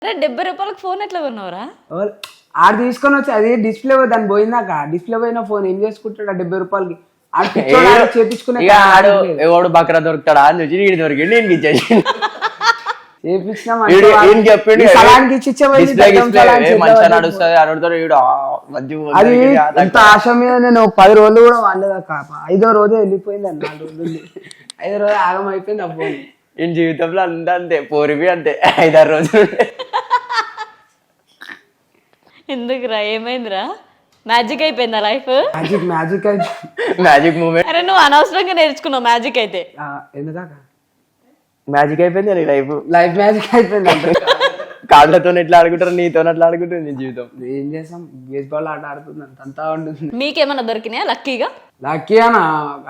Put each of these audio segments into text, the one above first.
అరే 70 రూపాయలకు ఫోన్ ఎట్లా కొన్నావురా? ఆడు తీసుకొని వచ్చి అది డిస్ప్లే దాన్ని పోయిందాక డిస్ప్లే పోయిన ఫోన్ ఏం చేసుకుంటాడు 70 రూపాయలకి చేపించుకునే ఎవడు బకరా దొరుకుతాడా అని వచ్చి వీడు దొరికిండి నేను ఇచ్చేసి మంచిగా నడుస్తుంది అడుగుతాడు వీడు అది ఎంత ఆశ మీద నేను 10 రోజులు కూడా వాడలేదాక 5వ రోజే వెళ్ళిపోయింది అన్న 4 రోజులు 5వ రోజు ఆగం అయిపోయింది ఆ ఫోన్. నేను జీవితంలో అంతా అంతే పోరివి అంతే 5-6 రోజులు. ఎందుకురా ఏమైందిరా? మ్యాజిక్ అయిపోయిందా లైఫ్? Magic magic moment. అరే నువ్వు అనవసరంగా నేర్చుకున్నావు మ్యాజిక్ అయితే. ఎందుదాకా మ్యాజిక్ అయిపోయింది అని లైఫ్ మ్యాజిక్ అయిపోయింది అంటే కాళ్ళతో ఎట్లా ఆడుకుంటారు నీతో ఎట్లా ఆడుకుంటుంది నీ జీవితం. ఏం చేస్తాం బేస్బాల్ ఆట ఆడుతుంది అంతా ఉంటుంది. మీకేమన్నా దొరికినాయా లక్కీగా? లక్కీ అనా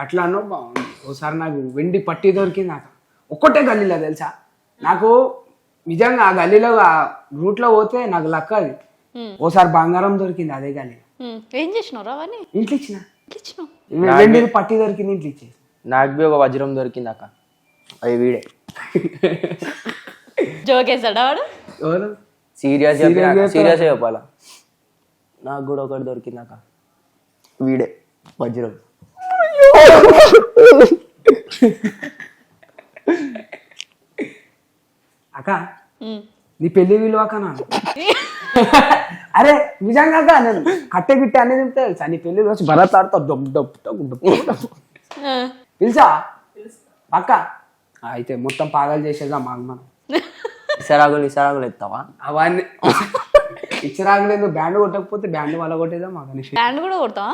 అట్లా అన్నో బాగుంది. ఒకసారి నాకు వెండి పట్టి దొరికింది నాకు ఒక్కటే గల్లీలో తెలుసా. నాకు నిజంగా ఆ గల్లీలో రూట్ లో పోతే నాకు లక్క అది. ఓసారి బంగారం దొరికింది అదే గల్లీలో. ఏం చేసినావు అవన్నీ? ఇంట్లో ఇచ్చిన వెండి పట్టి దొరికింది ఇంట్లో ఇచ్చేసి. నాకు బి ఒక వజ్రం దొరికింది అక్క అది వీడే. జోకేసాడా వాడు? సీరియస్ చెప్పాలా. నాకు కూడా ఒకటి దొరికింది అక్క వీడే వజ్రం. అక్క నీ పెళ్లి విలువ అక్క నా అరే నిజంగా అక్క నేను కట్టె గిట్టె అన్ని తింటే తెలుసా నీ పెళ్లి వచ్చి భరత్ ఆడుతా పిలిచా అక్క అయితే మొత్తం పాగాలు చేసేదా మాకు మనం ఇసరాగులు ఎత్తావా అవన్నీ ఇచ్చరాగులు నువ్వు బ్యాండ్ కొట్టకపోతే బ్యాండ్ వాళ్ళ కొట్టేదా మాకు బ్యాండ్ కూడా కొడతావా?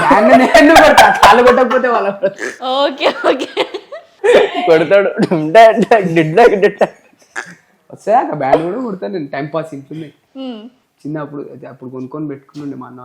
బ్యాండ్ నేను కొడతా కాళ్ళు కొట్టకపోతే వాళ్ళ ఓకే ఓకే కొడతాడు వస్తే బ్యాండ్ కూడా కొడతాను నేను టైం పాస్ ఇంట్లో చిన్నప్పుడు అప్పుడు కొనుక్కొని పెట్టుకుని మా అన్న వాళ్ళు